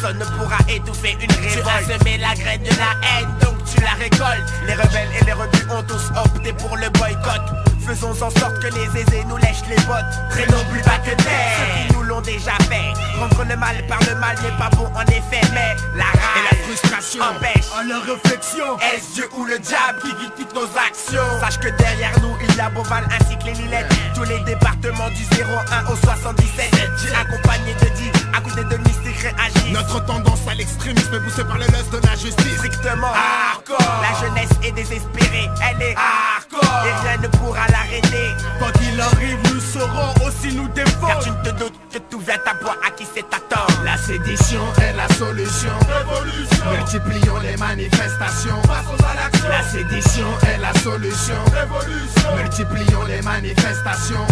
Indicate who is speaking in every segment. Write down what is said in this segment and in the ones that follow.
Speaker 1: personne ne pourra étouffer une révolte. Tu as semé la graine de la haine, donc tu la récoltes. Les rebelles et les rebus ont tous opté pour le boycott. Faisons en sorte que les aisés nous lèchent les bottes. Traînons plus bas que terre, ceux qui nous l'ont déjà fait. Rendre le mal par le mal n'est pas bon en effet, mais la rage et la frustration empêchent
Speaker 2: à la réflexion.
Speaker 1: Est-ce Dieu ou le diable qui guide toutes nos actions? Sache que derrière nous il y a Beauval ainsi que les Lilettes. Tous les départements du 01 au 77 accompagnés de 10 à côté de mystiques réagissent.
Speaker 2: Notre tendance à l'extrémisme est poussée par le lust de la justice.
Speaker 1: Strictement hardcore. La jeunesse est désespérée, elle est hardcore. Et rien ne pourra l'arrêter.
Speaker 2: Quand il arrive, nous saurons aussi nous défendre.
Speaker 1: Car tu ne te doutes que tout vient à boire à qui c'est attendre.
Speaker 2: La sédition est la solution. Révolution. Multiplions les manifestations. Passons à l'action. La sédition est la solution. Révolution. Multiplions les manifestations.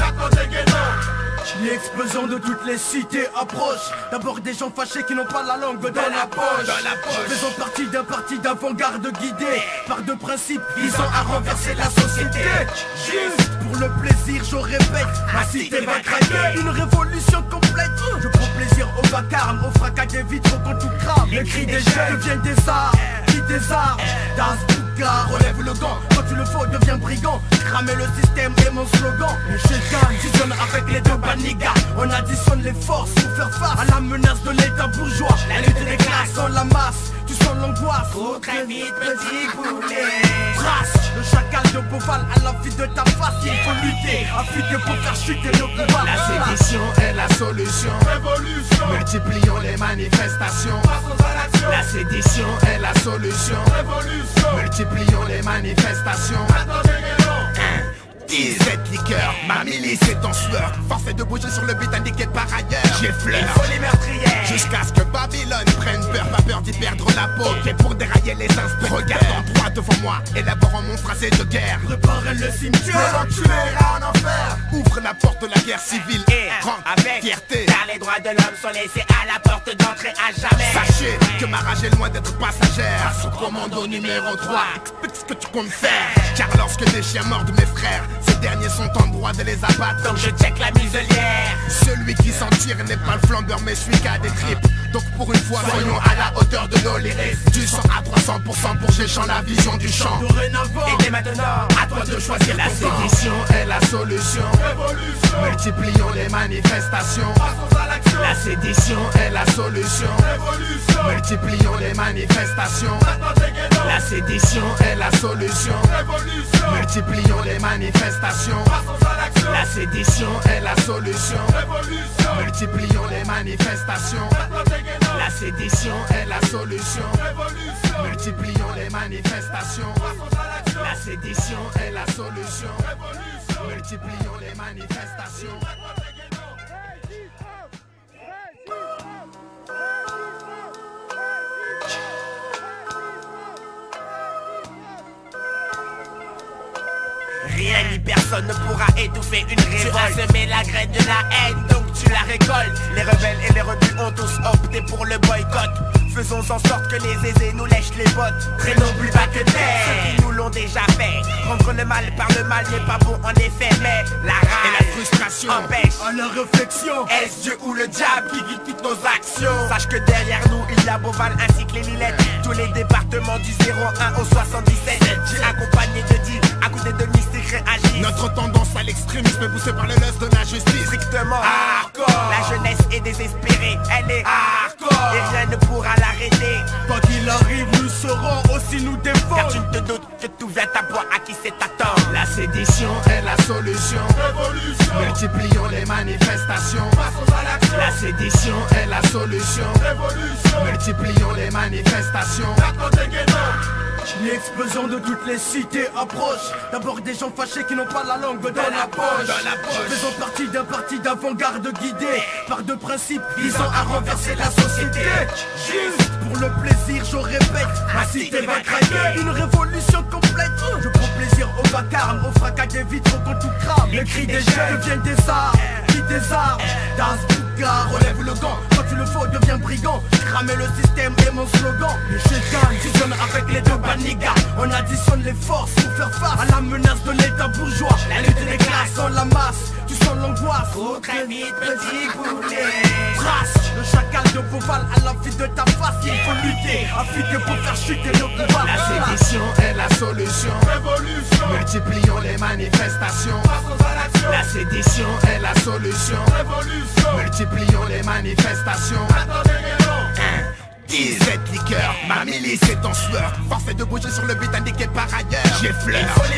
Speaker 2: L'explosion de toutes les cités approche. D'abord des gens fâchés qui n'ont pas la langue dans la poche. Faisons partie d'un parti d'avant-garde guidé par deux principes visant à renverser la société. Juste pour le plaisir, je répète, ma cité va craquer. Une révolution complète. Je prends plaisir au vacarme, au fracas des vitres quand tout crame. Les cris des jeunes deviennent des arts, qui des arts. Das Bouka, relève le gant. Quand tu le faut, deviens brigand. Cramer le système est mon slogan. Le chétan fusionne avec les deux banigas. On additionne les forces pour faire face à la menace de l'état bourgeois. La lutte des classes sans la masse, tu sens l'angoisse.
Speaker 1: Faut très vite, petit poulet.
Speaker 2: Trace le chacal de Beauval à la vie de ta face. Il faut lutter, affûter pour faire chuter le pouvoir. La sédition est la solution. Révolution. Multiplions les manifestations. Passons à l'action. La sédition est la solution. Révolution. Multiplions les manifestations. Cette liqueur, ma milice est en sueur. Forcé de bouger sur le but indiqué par ailleurs. J'effleure,
Speaker 1: il faut les meurtrières.
Speaker 2: jusqu'à ce que Babylone prenne peur. Pas peur d'y perdre la peau. Et pour dérailler les instants, regarde en droit devant moi, élaborant mon phrasé de guerre. Préparez le cimetière, l'enculé ira en enfer. Ouvre la porte de la guerre civile
Speaker 1: Et
Speaker 2: rentre
Speaker 1: avec
Speaker 2: fierté.
Speaker 1: car les droits de l'homme sont laissés à la porte d'entrée à jamais.
Speaker 2: Sachez que ma rage est loin d'être passagère. À son commando numéro 3, explique ce que tu comptes faire. Car lorsque des chiens mordent mes frères, ces derniers sont en droit de les abattre.
Speaker 1: Donc je check la muselière.
Speaker 2: Celui qui s'en tire n'est pas le flambeur mais celui qui a des tripes. Donc pour une fois soyons à la hauteur de nos lyrics. Du 100 à 300% pour Géchant la vision du champ.
Speaker 1: Dorénavant, et dès maintenant,
Speaker 2: à toi de choisir. La sédition est la solution. Révolution. Multiplions les manifestations. Passons à l'action. La sédition est la solution. Révolution. Multiplions les manifestations. La sédition est la solution. Révolution. Multiplions les manifestations. Passons à l'action. La sédition est la solution. Révolution. Multiplions les manifestations. La sédition est la solution. Révolution. Multiplions les manifestations. La sédition est la solution. Révolution. Multiplions les manifestations.
Speaker 1: Rien ni personne ne pourra étouffer une révolte. Tu as semé la graine de la haine, donc tu la récoltes. Les rebelles et les rebus ont tous opté pour le boycott. Faisons en sorte que les aisés nous lèchent les bottes. Traînons plus bas que terre, ceux qui nous l'ont déjà fait. Rendre le mal par le mal n'est pas bon en effet, mais la rage
Speaker 2: et la frustration
Speaker 1: empêchent
Speaker 2: à la réflexion.
Speaker 1: Est-ce Dieu ou le diable qui guide toutes nos actions? Sache que derrière nous il y a Beauval ainsi que les Lilettes. Tous les départements du 01 au 77 accompagnés de 10 à côté de mystiques réagissent.
Speaker 2: Notre tendance à l'extrémisme est poussée par le lust de la justice.
Speaker 1: Strictement hardcore. La jeunesse est désespérée, elle est hardcore. Et rien ne pourra l'arrêter.
Speaker 2: Quand il arrive, nous saurons aussi nous défendre.
Speaker 1: Car tu ne te doutes que tout vient à boire à qui c'est attendre.
Speaker 2: La sédition est la solution. Révolution. Multiplions les manifestations. Passons à l'action. La sédition est la solution. Révolution. Multiplions les manifestations. L'explosion de toutes les cités approche. D'abord des gens fâchés qui n'ont pas la langue dans la poche. Faisons partie d'un parti d'avant-garde guidé par deux principes visant à renverser la société. Juste pour le plaisir, je répète, ma cité va craquer. Une révolution complète. Je prends plaisir au vacarme, au fracas des vitres quand tout crame. Les cris des jeunes deviennent des arts, qui des arts. Das Bouka, relève le gant. Quand tu le faut, deviens brigand. Cramer le système est mon slogan. Le chétan fusionne avec les deux banigas. On additionne les forces pour faire face à la menace de l'état bourgeois. La lutte des classes sans la masse, tu sens l'angoisse.
Speaker 1: Faut très vite, petit poulet.
Speaker 2: Trace le chacal de bovale à la vie de ta face. Il faut lutter, affûter pour faire chuter le pouvoir.
Speaker 3: La sédition est la solution.
Speaker 2: Révolution.
Speaker 3: Multiplions les manifestations.
Speaker 2: Passons à l'action.
Speaker 3: La sédition est la solution.
Speaker 2: Révolution.
Speaker 3: Multiplions les manifestations.
Speaker 2: Attendez les noms.
Speaker 3: 10, cette liqueur, ma milice est en sueur. Force est de bouger sur le but indiqué par ailleurs. J'effleure.
Speaker 2: Il faut